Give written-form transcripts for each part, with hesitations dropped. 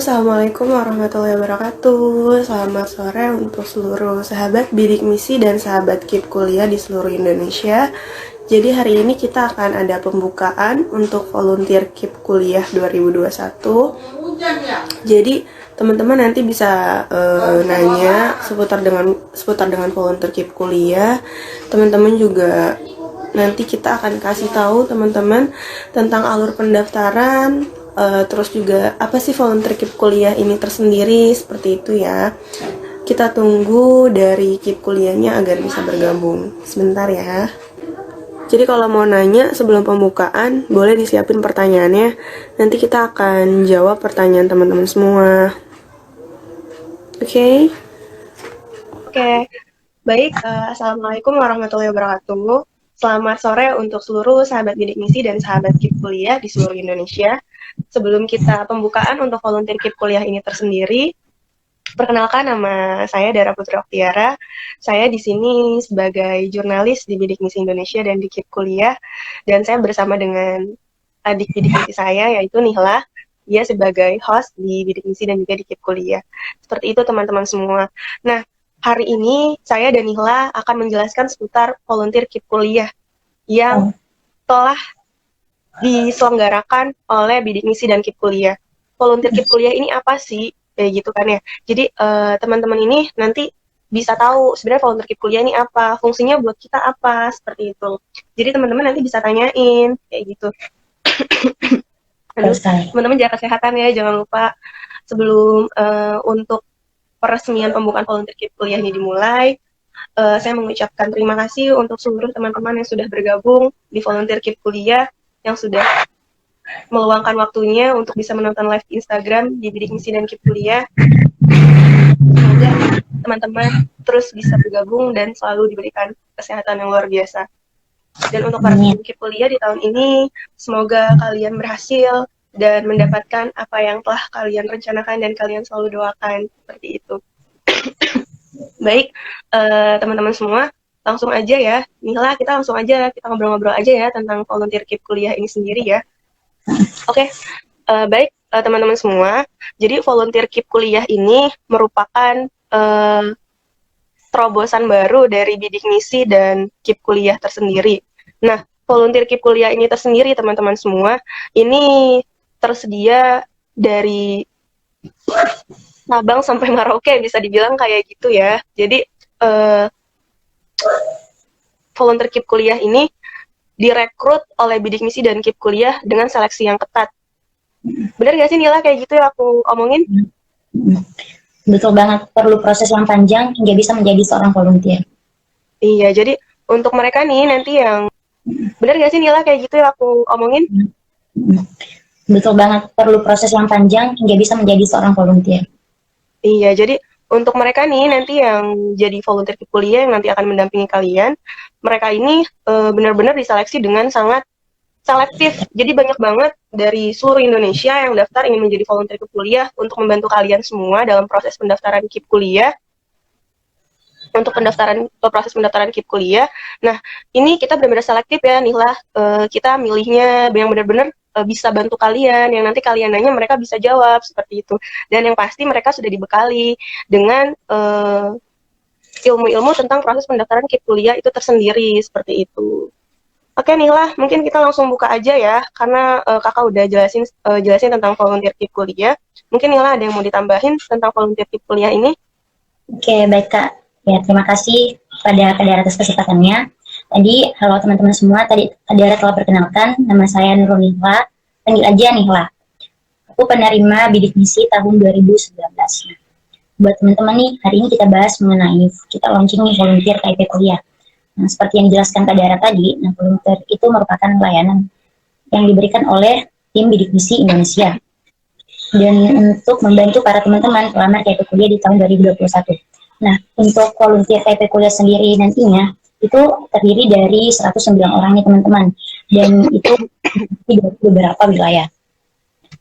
Assalamualaikum warahmatullahi wabarakatuh. Selamat sore untuk seluruh sahabat bidik misi dan sahabat KIP kuliah di seluruh Indonesia. Jadi hari ini kita akan ada pembukaan untuk volunteer KIP kuliah 2021. Jadi teman-teman nanti bisa nanya seputar dengan volunteer KIP kuliah. Teman-teman juga nanti kita akan kasih tahu teman-teman tentang alur pendaftaran. Terus juga apa sih volunteer KIP kuliah ini tersendiri, seperti itu ya. Kita tunggu dari KIP kuliahnya agar bisa bergabung. Sebentar ya. Jadi kalau mau nanya sebelum pembukaan, boleh disiapin pertanyaannya. Nanti kita akan jawab pertanyaan teman-teman semua. Oke? Oke. Baik, Assalamualaikum warahmatullahi wabarakatuh. Selamat sore untuk seluruh sahabat bidik misi dan sahabat KIP kuliah di seluruh Indonesia. Sebelum kita pembukaan untuk volunteer KIP kuliah ini tersendiri, perkenalkan nama saya Dara Putri Oktiara. Saya di sini sebagai jurnalis di bidik misi Indonesia dan di KIP kuliah, dan saya bersama dengan adik bidik misi saya yaitu Nihla. Dia sebagai host di bidik misi dan juga di KIP kuliah. Seperti itu teman-teman semua. Nah, hari ini saya dan Nihla akan menjelaskan seputar volunteer KIP kuliah yang telah diselenggarakan oleh bidik misi dan KIP kuliah. Volunteer KIP kuliah ini apa sih? Kayak gitu kan ya. Jadi teman-teman ini nanti bisa tahu sebenarnya volunteer KIP kuliah ini apa, fungsinya buat kita apa, seperti itu. Jadi teman-teman nanti bisa tanyain kayak gitu. Terus teman-teman jaga kesehatan ya, jangan lupa sebelum untuk peresmian pembukaan volunteer KIP kuliah ini dimulai. Saya mengucapkan terima kasih untuk seluruh teman-teman yang sudah bergabung di volunteer KIP kuliah, yang sudah meluangkan waktunya untuk bisa menonton live di Instagram di bidik misi dan KIP kuliah. Semoga teman-teman terus bisa bergabung dan selalu diberikan kesehatan yang luar biasa. Dan untuk para KIP kuliah di tahun ini, semoga kalian berhasil dan mendapatkan apa yang telah kalian rencanakan dan kalian selalu doakan, seperti itu. Baik, teman-teman semua, langsung aja ya. Nihla, kita langsung aja, kita ngobrol-ngobrol aja ya tentang volunteer KIP kuliah ini sendiri ya. Oke, baik teman-teman semua. Jadi volunteer KIP kuliah ini merupakan terobosan baru dari bidik misi dan KIP kuliah tersendiri. Nah, volunteer KIP kuliah ini tersendiri teman-teman semua, ini tersedia dari Sabang sampai Merauke, bisa dibilang kayak gitu ya. Jadi volunteer KIP kuliah ini direkrut oleh bidik misi dan KIP kuliah dengan seleksi yang ketat. Bener gak sih Nila kayak gitu ya aku omongin? Betul banget, perlu proses yang panjang hingga bisa menjadi seorang volunteer. Iya, jadi untuk mereka nih nanti yang bener gak sih Nila kayak gitu ya aku omongin? Betul banget, perlu proses yang panjang hingga bisa menjadi seorang volunteer. Iya, jadi untuk mereka nih nanti yang jadi volunteer KIP kuliah yang nanti akan mendampingi kalian, mereka ini benar-benar diseleksi dengan sangat selektif. Jadi banyak banget dari seluruh Indonesia yang daftar ingin menjadi volunteer KIP kuliah untuk membantu kalian semua dalam proses pendaftaran KIP kuliah. Untuk proses pendaftaran KIP kuliah. Nah, ini kita benar-benar selektif ya, Nihla. Kita milihnya yang benar-benar bisa bantu kalian, yang nanti kalian nanya mereka bisa jawab, seperti itu. Dan yang pasti mereka sudah dibekali dengan ilmu-ilmu tentang proses pendaftaran KIP kuliah itu tersendiri, seperti itu. Oke Nihla, mungkin kita langsung buka aja ya, karena kakak udah jelasin tentang volunteer KIP kuliah. Mungkin Nihla ada yang mau ditambahin tentang volunteer KIP kuliah ini? Oke, baik Kak. Ya, terima kasih pada Kak Dara atas kesempatannya. Tadi, halo teman-teman semua, tadi Kak Dara telah perkenalkan, nama saya Nurul Nihla, panggil aja Nihla. Aku penerima bidik misi tahun 2019. Buat teman-teman nih, hari ini kita bahas mengenai, kita launching nih volunteer KIP kuliah. Nah, seperti yang dijelaskan Kak Dara tadi, nah volunteer itu merupakan layanan yang diberikan oleh tim bidik misi Indonesia. Dan untuk membantu para teman-teman pelamar KIP kuliah di tahun 2021. Nah, untuk volunteer KIP kuliah sendiri nantinya, itu terdiri dari 109 orang nih teman-teman. Dan itu di beberapa wilayah.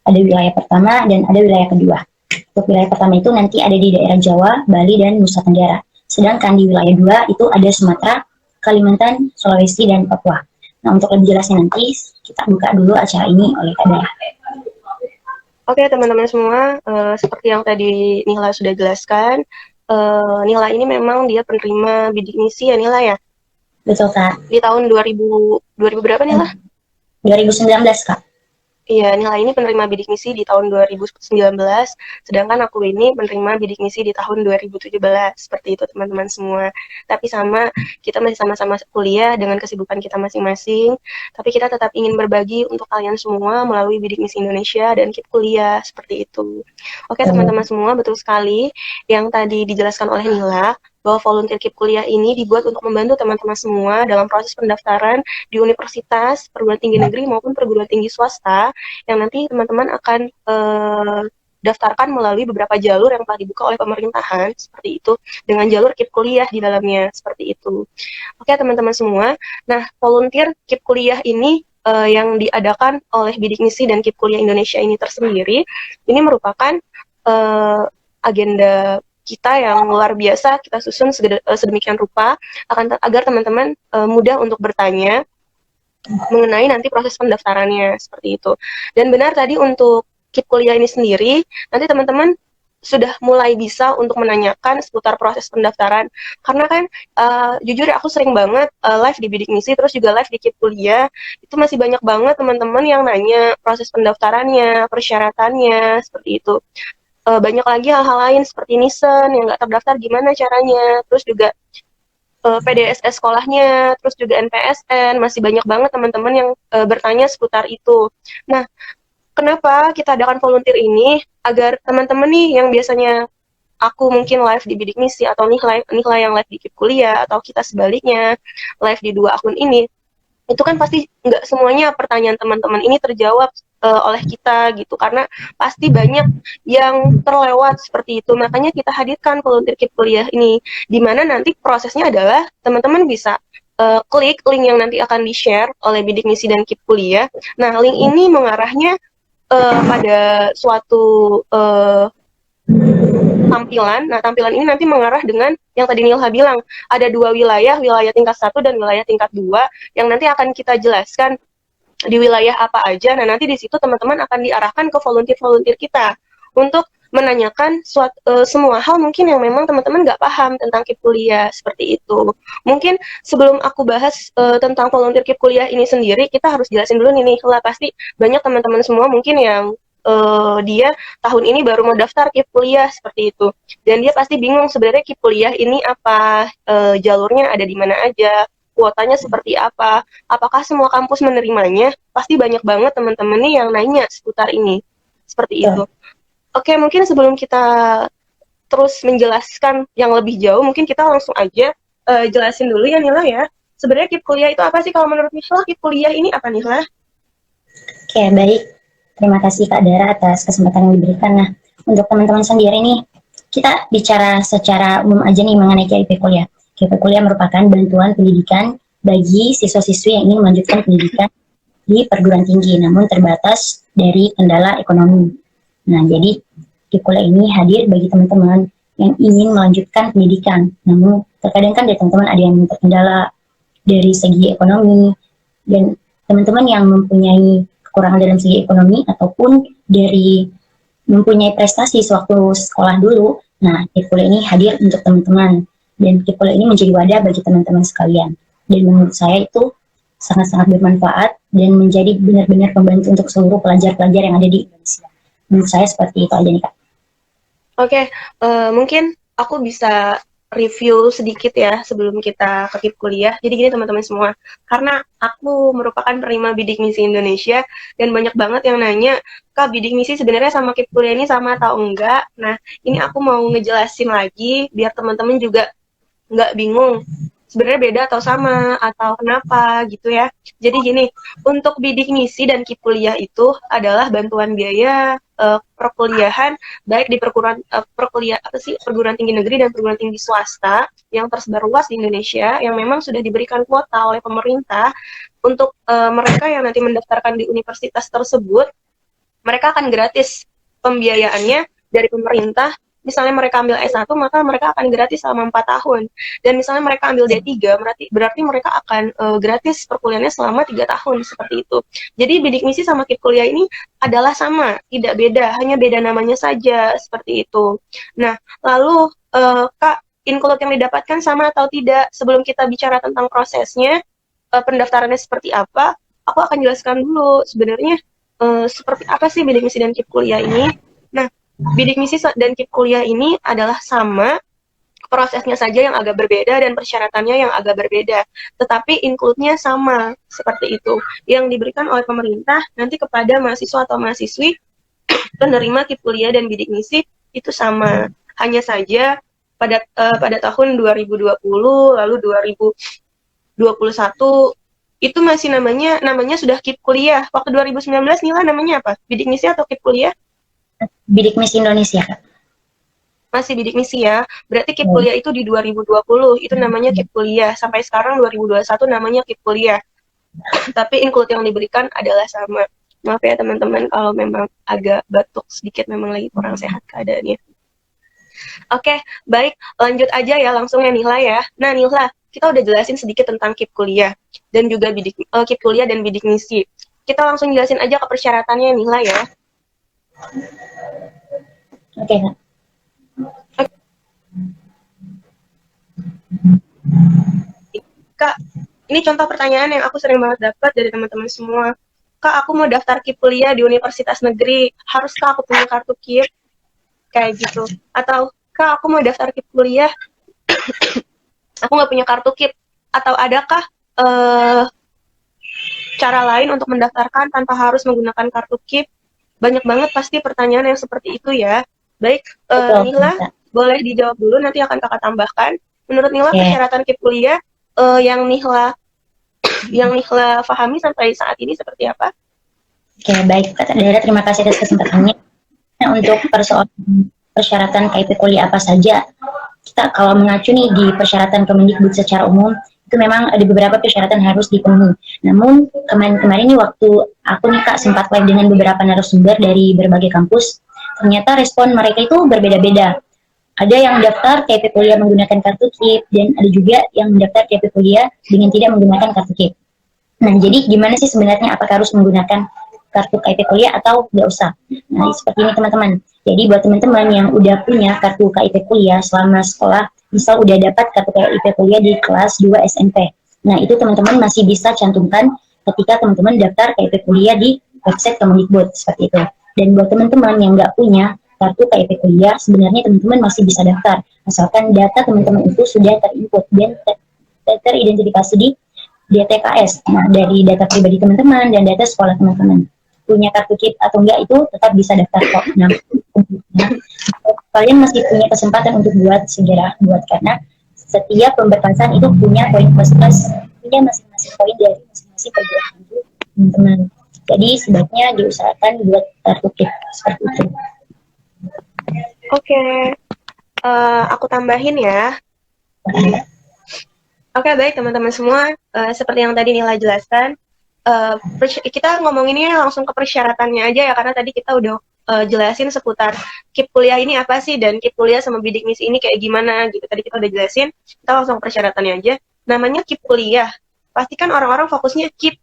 Ada wilayah pertama dan ada wilayah kedua. Untuk wilayah pertama itu nanti ada di daerah Jawa, Bali, dan Nusa Tenggara. Sedangkan di wilayah 2 itu ada Sumatera, Kalimantan, Sulawesi, dan Papua. Nah, untuk lebih jelasnya nanti, kita buka dulu acara ini oleh Kak Dara. Oke, teman-teman semua, seperti yang tadi Nihla sudah jelaskan, Nihla ini memang dia penerima bidik misi ya Nihla ya? Betul, Kak. Di tahun 2000 berapa Nihla? 2019, Kak. Iya, Nihla ini penerima bidik misi di tahun 2019, sedangkan aku ini penerima bidik misi di tahun 2017. Seperti itu teman-teman semua. Tapi sama, kita masih sama-sama kuliah dengan kesibukan kita masing-masing, tapi kita tetap ingin berbagi untuk kalian semua melalui bidik misi Indonesia dan KIP kuliah, seperti itu. Oke teman-teman semua, betul sekali yang tadi dijelaskan oleh Nihla, bahwa volunteer KIP kuliah ini dibuat untuk membantu teman-teman semua dalam proses pendaftaran di universitas, perguruan tinggi negeri maupun perguruan tinggi swasta yang nanti teman-teman akan daftarkan melalui beberapa jalur yang telah dibuka oleh pemerintahan seperti itu dengan jalur KIP kuliah di dalamnya seperti itu. Oke teman-teman semua. Nah, volunteer KIP kuliah ini yang diadakan oleh Bidik Misi dan KIP Kuliah Indonesia ini tersendiri, ini merupakan agenda kita yang luar biasa kita susun sedemikian rupa agar teman-teman mudah untuk bertanya mengenai nanti proses pendaftarannya seperti itu. Dan benar tadi untuk KIP kuliah ini sendiri, nanti teman-teman sudah mulai bisa untuk menanyakan seputar proses pendaftaran. Karena kan jujur aku sering banget live di Bidik Misi, terus juga live di KIP kuliah, itu masih banyak banget teman-teman yang nanya proses pendaftarannya, persyaratannya, seperti itu. Banyak lagi hal-hal lain seperti Nisen yang nggak terdaftar gimana caranya, terus juga PDSS sekolahnya, terus juga NPSN, masih banyak banget teman-teman yang bertanya seputar itu. Nah, kenapa kita adakan volunteer ini? Agar teman-teman nih yang biasanya aku mungkin live di Bidik Misi atau nih yang live di KIP kuliah atau kita sebaliknya live di dua akun ini, itu kan pasti nggak semuanya pertanyaan teman-teman ini terjawab oleh kita gitu karena pasti banyak yang terlewat seperti itu, makanya kita hadirkan volunteer KIP kuliah ini di mana nanti prosesnya adalah teman-teman bisa klik link yang nanti akan di-share oleh Bidik Misi dan KIP kuliah. Nah, link ini mengarahnya pada suatu tampilan. Nah, tampilan ini nanti mengarah dengan yang tadi Nilha bilang, ada dua wilayah, wilayah tingkat 1 dan wilayah tingkat 2, yang nanti akan kita jelaskan di wilayah apa aja. Nah, nanti di situ teman-teman akan diarahkan ke volunteer-volunteer kita untuk menanyakan semua hal mungkin yang memang teman-teman nggak paham tentang KIP kuliah, seperti itu. Mungkin sebelum aku bahas tentang volunteer KIP kuliah ini sendiri, kita harus jelasin dulu nih lah, pasti banyak teman-teman semua mungkin yang dia tahun ini baru mau daftar KIP kuliah seperti itu, dan dia pasti bingung sebenarnya KIP kuliah ini apa, jalurnya ada di mana aja, kuotanya seperti apa, apakah semua kampus menerimanya, pasti banyak banget teman-teman nih yang nanya seputar ini, seperti itu. Oke, mungkin sebelum kita terus menjelaskan yang lebih jauh, mungkin kita langsung aja jelasin dulu ya Nila ya, sebenarnya KIP kuliah itu apa sih kalau menurut Nila, KIP kuliah ini apa Nila? Oke, baik. Terima kasih Kak Dara atas kesempatan yang diberikan. Nah, untuk teman-teman sendiri nih, kita bicara secara umum aja nih mengenai KIP kuliah. KIP kuliah merupakan bantuan pendidikan bagi siswa-siswi yang ingin melanjutkan pendidikan di perguruan tinggi, namun terbatas dari kendala ekonomi. Nah, jadi KIP kuliah ini hadir bagi teman-teman yang ingin melanjutkan pendidikan, namun terkadang kan dari teman-teman ada yang terkendala dari segi ekonomi, dan teman-teman yang mempunyai kekurangan dalam segi ekonomi ataupun dari mempunyai prestasi sewaktu sekolah dulu. Nah, KIP kuliah ini hadir untuk teman-teman, dan KIP kuliah ini menjadi wadah bagi teman-teman sekalian. Dan menurut saya itu sangat-sangat bermanfaat dan menjadi benar-benar pembantu untuk seluruh pelajar-pelajar yang ada di Indonesia. Menurut saya seperti itu aja nih Kak. Oke, mungkin aku bisa review sedikit ya sebelum kita ke KIP kuliah. Jadi gini teman-teman semua, karena aku merupakan penerima Bidik Misi Indonesia dan banyak banget yang nanya, Kak, Bidik Misi sebenarnya sama KIP kuliah ini sama atau enggak? Nah, ini aku mau ngejelasin lagi biar teman-teman juga nggak bingung sebenarnya beda atau sama atau kenapa gitu ya. Jadi gini, untuk bidik misi dan KIP kuliah itu adalah bantuan biaya perkuliahan baik di perguruan tinggi negeri dan perguruan tinggi swasta yang tersebar luas di Indonesia yang memang sudah diberikan kuota oleh pemerintah untuk mereka yang nanti mendaftarkan di universitas tersebut, mereka akan gratis pembiayaannya dari pemerintah misalnya mereka ambil S1, maka mereka akan gratis selama 4 tahun. Dan misalnya mereka ambil D3, berarti mereka akan gratis perkuliahannya selama 3 tahun, seperti itu. Jadi bidik misi sama KIP kuliah ini adalah sama, tidak beda, hanya beda namanya saja, seperti itu. Nah, lalu Kak, include yang didapatkan sama atau tidak? Sebelum kita bicara tentang prosesnya, pendaftarannya seperti apa, aku akan jelaskan dulu sebenarnya seperti apa sih bidik misi dan KIP kuliah ini. Nah, bidik misi dan KIP kuliah ini adalah sama, prosesnya saja yang agak berbeda dan persyaratannya yang agak berbeda. Tetapi include-nya sama, seperti itu. Yang diberikan oleh pemerintah nanti kepada mahasiswa atau mahasiswi penerima KIP kuliah dan bidik misi itu sama. Hanya saja pada tahun 2020 lalu 2021 itu masih namanya sudah KIP kuliah. Waktu 2019 Nila namanya apa? Bidik misi atau KIP kuliah? Bidik misi Indonesia, Kak. Masih bidik misi ya. Berarti KIP kuliah itu di 2020 itu namanya KIP kuliah. Sampai sekarang 2021 namanya KIP kuliah. Tapi include yang diberikan adalah sama. Maaf ya teman-teman kalau memang agak batuk sedikit, memang lagi kurang sehat keadaannya. Oke, baik, lanjut aja ya langsung ya Nihla ya. Nah Nihla, kita udah jelasin sedikit tentang KIP kuliah dan juga KIP kuliah dan bidik misi. Kita langsung jelasin aja ke persyaratannya Nihla ya. Oke, Kak. Kak, ini contoh pertanyaan yang aku sering banget dapat dari teman-teman semua. Kak, aku mau daftar KIP kuliah di universitas negeri, haruskah aku punya kartu KIP? Kayak gitu. Atau, Kak, aku mau daftar KIP kuliah, aku nggak punya kartu KIP. Atau adakah cara lain untuk mendaftarkan tanpa harus menggunakan kartu KIP? Banyak banget pasti pertanyaan yang seperti itu ya. Baik, Nila, boleh dijawab dulu, nanti akan kakak tambahkan. Menurut Nila, persyaratan KIP kuliah yang Nihla pahami sampai saat ini seperti apa? Oke, baik Kak Dara, terima kasih atas kesempatannya. Nah, untuk persyaratan KIP kuliah apa saja, kita kalau mengacu nih di persyaratan Kemendikbud secara umum, itu memang ada beberapa persyaratan yang harus dipenuhi. Namun kemarin nih waktu aku nih Kak sempat live dengan beberapa narasumber dari berbagai kampus, ternyata respon mereka itu berbeda-beda. Ada yang daftar KIP kuliah menggunakan kartu KIP, dan ada juga yang mendaftar KIP kuliah dengan tidak menggunakan kartu KIP. Nah, jadi gimana sih sebenarnya, apakah harus menggunakan kartu KIP kuliah atau nggak usah? Nah, seperti ini teman-teman. Jadi buat teman-teman yang udah punya kartu KIP kuliah selama sekolah, misal udah dapat kartu KIP kuliah di kelas 2 SMP. Nah, itu teman-teman masih bisa cantumkan ketika teman-teman daftar KIP kuliah di website Kemendikbud, seperti itu. Dan buat teman-teman yang nggak punya kartu KIP kuliah, sebenarnya teman-teman masih bisa daftar, asalkan data teman-teman itu sudah terinput dan teridentifikasi di DTKS. Nah, dari data pribadi teman-teman dan data sekolah teman-teman. Punya kartu KIP atau enggak itu tetap bisa daftar kok. Nah, kalian masih punya kesempatan untuk segera buat, karena setiap pemberkasan itu punya poin plus punya masing-masing poin dari masing-masing perguruan tinggi teman-teman. Jadi sebaiknya diusahakan buat kartu KIP seperti itu. Oke, aku tambahin ya. Oke, baik teman-teman semua, seperti yang tadi Nila jelaskan, kita ngomonginnya langsung ke persyaratannya aja ya, karena tadi kita udah jelasin seputar KIP kuliah ini apa sih, dan KIP kuliah sama bidik misi ini kayak gimana gitu. Tadi kita udah jelasin, kita langsung ke persyaratannya aja. Namanya KIP kuliah, pasti kan orang-orang fokusnya KIP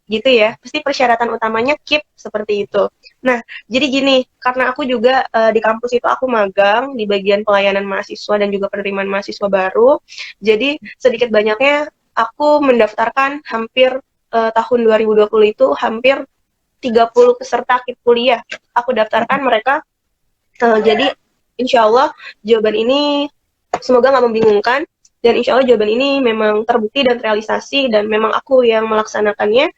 gitu ya, pasti persyaratan utamanya KIP seperti itu. Nah, jadi gini, karena aku juga di kampus itu aku magang di bagian pelayanan mahasiswa dan juga penerimaan mahasiswa baru, jadi sedikit banyaknya aku mendaftarkan hampir tahun 2020 itu hampir 30 peserta KIP kuliah. Aku daftarkan mereka, jadi insya Allah jawaban ini semoga nggak membingungkan, dan insya Allah jawaban ini memang terbukti dan terrealisasi, dan memang aku yang melaksanakannya.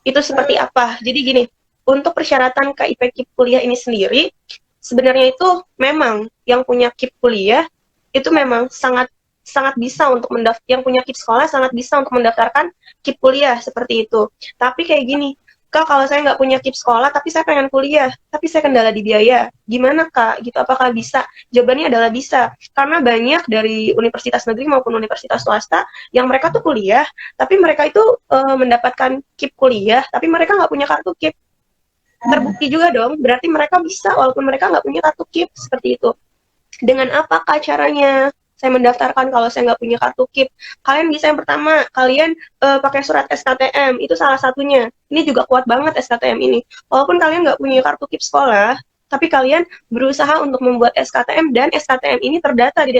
Itu seperti apa? Jadi gini, untuk persyaratan KIP kuliah ini sendiri, sebenarnya itu memang yang punya KIP kuliah itu memang sangat bisa untuk yang punya KIP sekolah sangat bisa untuk mendaftarkan KIP kuliah seperti itu. Tapi kayak gini, Kak, kalau saya nggak punya KIP sekolah, tapi saya pengen kuliah, tapi saya kendala di biaya, gimana Kak? Gitu, apakah bisa? Jawabannya adalah bisa, karena banyak dari universitas negeri maupun universitas swasta yang mereka tuh kuliah, tapi mereka itu mendapatkan KIP kuliah, tapi mereka nggak punya kartu KIP. Terbukti juga dong, berarti mereka bisa walaupun mereka nggak punya kartu KIP, seperti itu. Dengan apakah caranya saya mendaftarkan kalau saya nggak punya kartu KIP? Kalian bisa yang pertama, kalian pakai surat SKTM, itu salah satunya. Ini juga kuat banget SKTM ini. Walaupun kalian nggak punya kartu KIP sekolah, tapi kalian berusaha untuk membuat SKTM dan SKTM ini terdata di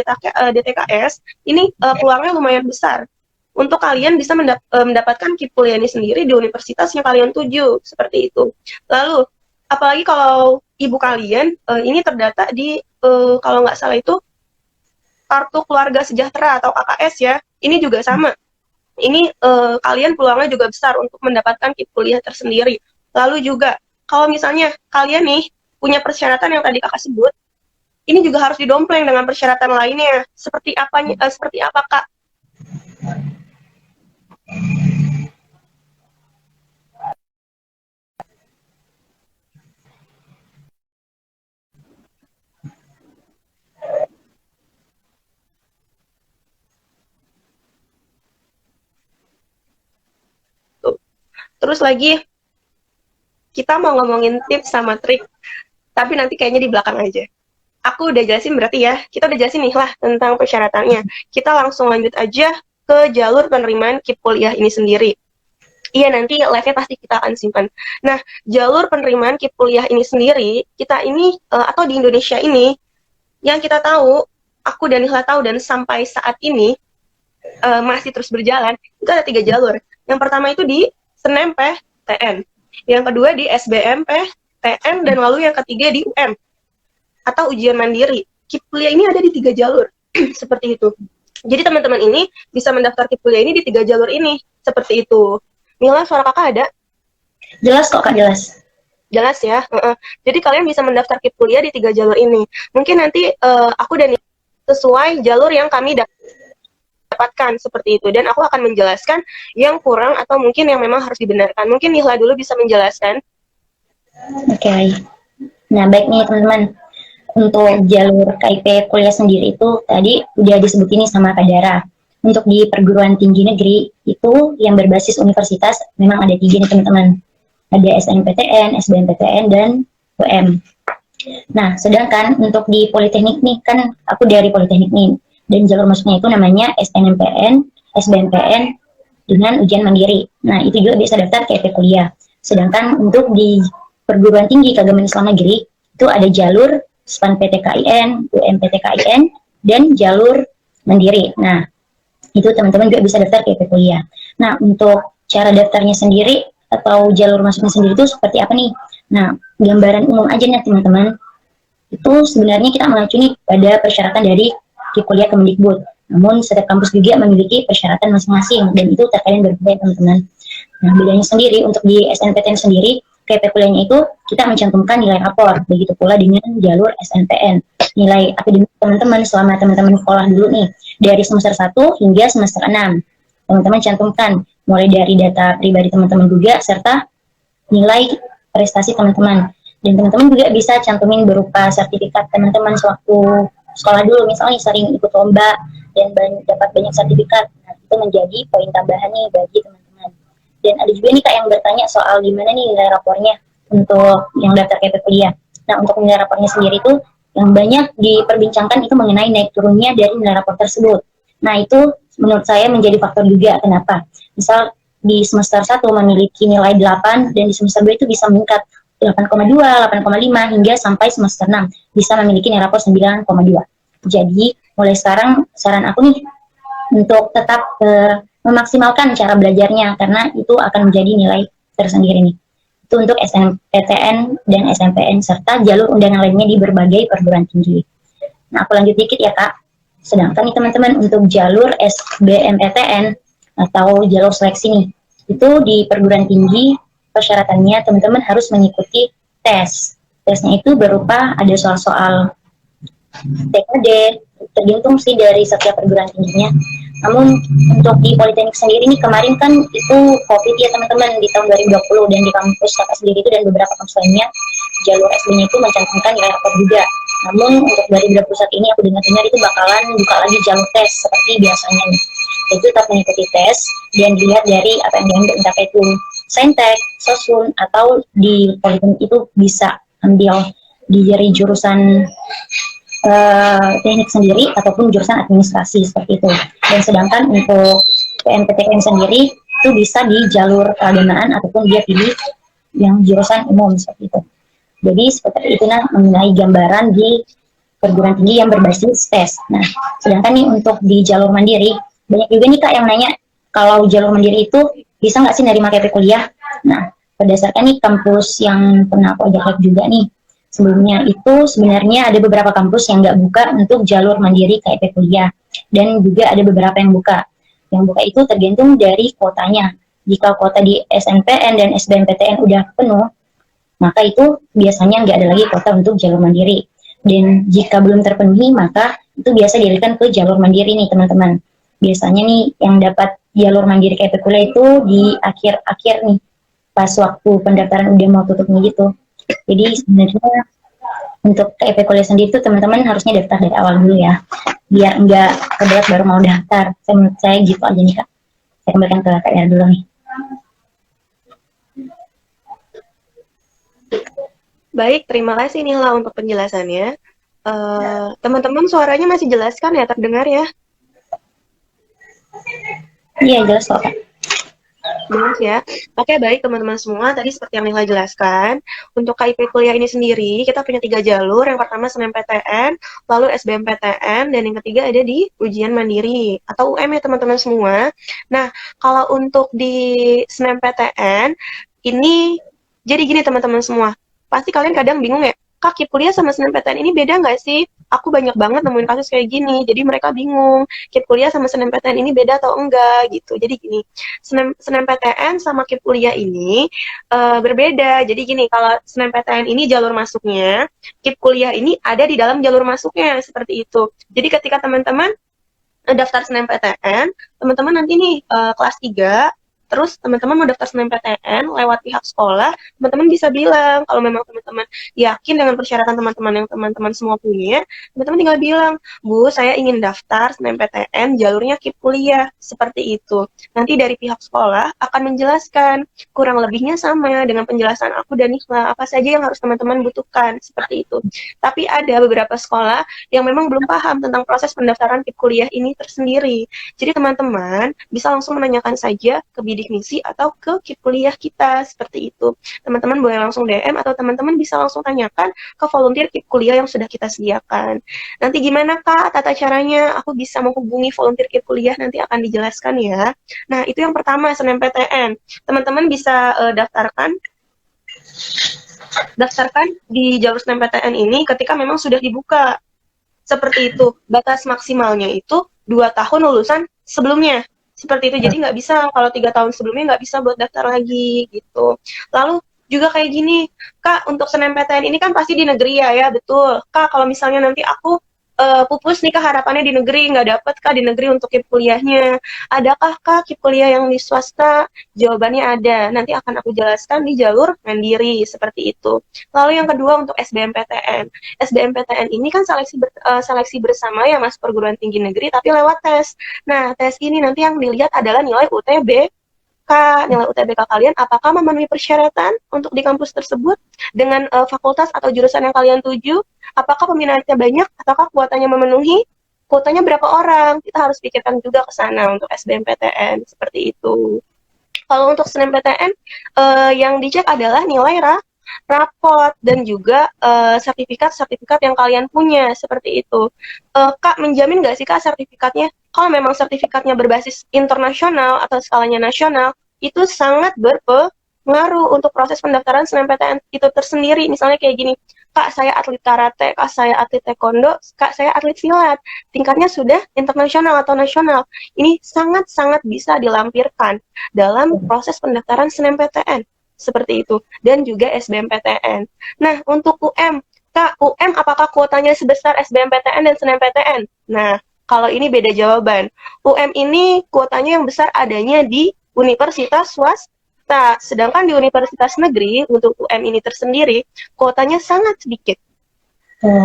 DTKS, ini peluangnya lumayan besar untuk kalian bisa mendapatkan KIP kuliah ini sendiri di universitas yang kalian tuju, seperti itu. Lalu, apalagi kalau ibu kalian ini terdata di kalau nggak salah itu kartu keluarga sejahtera atau KKS ya, ini juga sama. Ini kalian peluangnya juga besar untuk mendapatkan KIP kuliah tersendiri. Lalu juga kalau misalnya kalian nih punya persyaratan yang tadi kakak sebut, ini juga harus didompleng dengan persyaratan lainnya. Seperti apa kak? Tuh. Terus lagi kita mau ngomongin tips sama trik, tapi nanti kayaknya di belakang aja. Aku udah jelasin berarti ya, kita udah jelasin nih lah tentang persyaratannya. Kita langsung lanjut aja ke jalur penerimaan KIP kuliah ini sendiri. Iya, nanti live-nya pasti kita akan simpan. Nah, jalur penerimaan KIP kuliah ini sendiri, kita ini, atau di Indonesia ini, yang kita tahu, aku dan Nihla tahu, dan sampai saat ini masih terus berjalan, itu ada 3 jalur. Yang pertama itu di SNMPTN. Yang kedua di SBMPTN, dan lalu yang ketiga di UM atau ujian mandiri. KIP kuliah ini ada di 3 jalur, seperti itu. Jadi teman-teman ini bisa mendaftar KIP kuliah ini di 3 jalur ini, seperti itu. Mila, suara kakak ada? Jelas kok kak, jelas. Jelas ya. Jadi kalian bisa mendaftar KIP kuliah di 3 jalur ini. Mungkin nanti aku dan sesuai jalur yang kami dapatkan seperti itu. Dan aku akan menjelaskan yang kurang atau mungkin yang memang harus dibenarkan. Mungkin Nihla dulu bisa menjelaskan. Oke. Nah baik nih teman-teman. Untuk jalur KIP kuliah sendiri itu tadi udah disebutin nih sama Kak Dara. Untuk di perguruan tinggi negeri itu yang berbasis universitas memang ada 3 nih teman-teman. Ada SNMPTN, SBMPTN, dan UM. Nah, sedangkan untuk di Politeknik nih, kan aku dari Politeknik nih, dan jalur masuknya itu namanya SNMPN, SBMPN, dengan ujian mandiri. Nah, itu juga bisa daftar KIP kuliah. Sedangkan untuk di perguruan tinggi keagamaan Islam negeri, itu ada jalur SPAN PTKIN, UMPTKIN, dan jalur mandiri. Nah, itu teman-teman juga bisa daftar KIP kuliah. Nah, untuk cara daftarnya sendiri atau jalur masuknya sendiri itu seperti apa nih? Nah, gambaran umum aja nih teman-teman. Itu sebenarnya kita mengacu nih pada persyaratan dari KIP kuliah Kemendikbud. Namun setiap kampus juga memiliki persyaratan masing-masing dan itu terkadang berbeda teman-teman. Nah, bedanya sendiri untuk di SNPTN sendiri, KIP kuliahnya itu kita mencantumkan nilai rapor, begitu pula dengan jalur SNPN. Nilai akademik teman-teman selama teman-teman sekolah dulu nih, dari semester 1 hingga semester 6. Teman-teman cantumkan, mulai dari data pribadi teman-teman juga, serta nilai prestasi teman-teman. Dan teman-teman juga bisa cantumin berupa sertifikat teman-teman sewaktu sekolah dulu, misalnya sering ikut lomba dan dapat banyak sertifikat. Nah, itu menjadi poin tambahan nih bagi teman-teman. Dan ada juga nih kak yang bertanya soal gimana nih nilai rapornya untuk yang daftar KIP kuliah. Nah untuk nilai rapornya sendiri itu yang banyak diperbincangkan itu mengenai naik turunnya dari nilai rapor tersebut. Nah itu menurut saya menjadi faktor juga kenapa. Misal di semester 1 memiliki nilai 8 dan di semester 2 itu bisa meningkat 8,2, 8,5 hingga sampai semester 6 bisa memiliki nilai rapor 9,2. Jadi mulai sekarang saran aku nih untuk tetap memaksimalkan cara belajarnya karena itu akan menjadi nilai tersendiri nih. Itu untuk SNMPTN dan SNMPN serta jalur undangan lainnya di berbagai perguruan tinggi. Nah, aku lanjut dikit ya Kak. Sedangkan nih teman-teman untuk jalur SBMPTN atau jalur seleksi nih, itu di perguruan tinggi persyaratannya teman-teman harus mengikuti tes. Tesnya itu berupa ada soal-soal TKD, tergantung sih dari setiap perguruan tingginya. Namun untuk di Politeknik sendiri nih kemarin kan itu COVID ya teman-teman di tahun 2020 dan di kampus kakak sendiri itu dan beberapa kampus lainnya jalur SD-nya itu mencantumkan nilai rapor juga. Namun untuk 2021 ini aku dengar-dengar itu bakalan buka lagi jalur tes seperti biasanya nih. Itu tetap mengikuti tes dan dilihat dari apa yang diambil entah itu Saintek, Sosun atau di Politeknik itu bisa ambil di jurusan teknik sendiri ataupun jurusan administrasi seperti itu. Dan sedangkan untuk PNPTN sendiri itu bisa di jalur keagamaan ataupun dia pilih yang jurusan umum seperti itu. Jadi seperti itu nah mengenai gambaran di perguruan tinggi yang berbasis tes. Nah, sedangkan nih untuk di jalur mandiri banyak juga nih Kak yang nanya kalau jalur mandiri itu bisa nggak sih nerima KP kuliah? Nah, berdasarkan nih kampus yang pernah aku ajak juga nih sebelumnya itu sebenarnya ada beberapa kampus yang nggak buka untuk jalur mandiri KP kuliah dan juga ada beberapa yang buka. Yang buka itu tergantung dari kuotanya. Jika kuota di SNPN dan SBMPTN udah penuh, maka itu biasanya nggak ada lagi kuota untuk jalur mandiri. Dan jika belum terpenuhi, maka itu biasa dialihkan ke jalur mandiri nih teman-teman. Biasanya nih yang dapat jalur mandiri KP kuliah itu di akhir-akhir nih, pas waktu pendaftaran udah mau tutup nih gitu. Jadi sebenarnya untuk KP kuliah sendiri itu teman-teman harusnya daftar dari awal dulu ya, biar nggak kebelet baru mau daftar. Menurut saya gitu aja nih Kak. Saya kembalikan ke Kak Yara dulu nih. Baik, terima kasih Nila untuk penjelasannya. Teman-teman suaranya masih jelas kan ya, terdengar ya? Iya jelas kok Kak. Jelas ya. Oke, baik teman-teman semua. Tadi seperti yang Nila jelaskan, untuk KIP kuliah ini sendiri, kita punya 3 jalur. Yang pertama SNMPTN, lalu SBMPTN, dan yang ketiga ada di ujian mandiri atau UM ya teman-teman semua. Nah, kalau untuk di SNMPTN, ini jadi gini teman-teman semua. Pasti kalian kadang bingung ya, Kak, KIP kuliah sama SNMPTN ini beda nggak sih? Aku banyak banget nemuin kasus kayak gini, jadi mereka bingung. KIP kuliah sama SNMPTN ini beda atau enggak gitu. Jadi gini, SNMPTN sama KIP kuliah ini berbeda. Jadi gini, kalau SNMPTN ini jalur masuknya, KIP kuliah ini ada di dalam jalur masuknya, seperti itu. Jadi ketika teman-teman daftar SNMPTN, teman-teman nanti nih kelas 3, terus teman-teman mau daftar SNMPTN lewat pihak sekolah, teman-teman bisa bilang kalau memang teman-teman yakin dengan persyaratan teman-teman yang teman-teman semua punya, teman-teman tinggal bilang, Bu, saya ingin daftar SNMPTN jalurnya KIP kuliah, seperti itu. Nanti dari pihak sekolah akan menjelaskan, kurang lebihnya sama dengan penjelasan aku dan Nihla, apa saja yang harus teman-teman butuhkan, seperti itu. Tapi ada beberapa sekolah yang memang belum paham tentang proses pendaftaran KIP kuliah ini tersendiri. Jadi teman-teman bisa langsung menanyakan saja ke bidik misi atau ke KIP kuliah kita, seperti itu. Teman-teman boleh langsung DM atau teman-teman bisa langsung tanyakan ke volunteer KIP kuliah yang sudah kita sediakan. Nanti gimana Kak tata caranya? Aku bisa menghubungi volunteer KIP kuliah, nanti akan dijelaskan ya. Nah, itu yang pertama SNMPTN. Teman-teman bisa daftarkan di jalur SNMPTN ini ketika memang sudah dibuka. Seperti itu. Batas maksimalnya itu 2 tahun lulusan sebelumnya. Seperti itu. Jadi nggak bisa, kalau 3 tahun sebelumnya nggak bisa buat daftar lagi gitu. Lalu juga kayak gini, Kak, untuk SNMPTN ini kan pasti di negeri ya, betul. Kak, kalau misalnya nanti aku pupus nih Kak, harapannya di negeri, nggak dapet Kak di negeri untuk KIP kuliahnya. Adakah Kak KIP kuliah yang di swasta? Jawabannya ada. Nanti akan aku jelaskan di jalur mandiri, seperti itu. Lalu yang kedua untuk SBMPTN. SBMPTN ini kan seleksi bersama ya Mas perguruan tinggi negeri, tapi lewat tes. Nah, tes ini nanti yang dilihat adalah nilai nilai UTBK kalian apakah memenuhi persyaratan untuk di kampus tersebut dengan fakultas atau jurusan yang kalian tuju, apakah peminatnya banyak, ataukah kuotanya memenuhi, kuotanya berapa orang, kita harus pikirkan juga ke sana untuk SBMPTN, seperti itu. Kalau untuk SNMPTN, yang dicek adalah nilai rapot dan juga sertifikat-sertifikat yang kalian punya, seperti itu. Kak, menjamin nggak sih Kak sertifikatnya? Kalau memang sertifikatnya berbasis internasional atau skalanya nasional, itu sangat berpengaruh untuk proses pendaftaran SNMPTN itu tersendiri. Misalnya kayak gini, Kak, saya atlet karate, Kak, saya atlet taekwondo, Kak, saya atlet silat. Tingkatnya sudah internasional atau nasional. Ini sangat-sangat bisa dilampirkan dalam proses pendaftaran SNMPTN. Seperti itu. Dan juga SBMPTN. Nah, untuk UM, Kak, UM apakah kuotanya sebesar SBMPTN dan SNMPTN? Nah, kalau ini beda jawaban. UM ini kuotanya yang besar adanya di universitas swasta. Sedangkan di universitas negeri, untuk UM ini tersendiri, kuotanya sangat sedikit.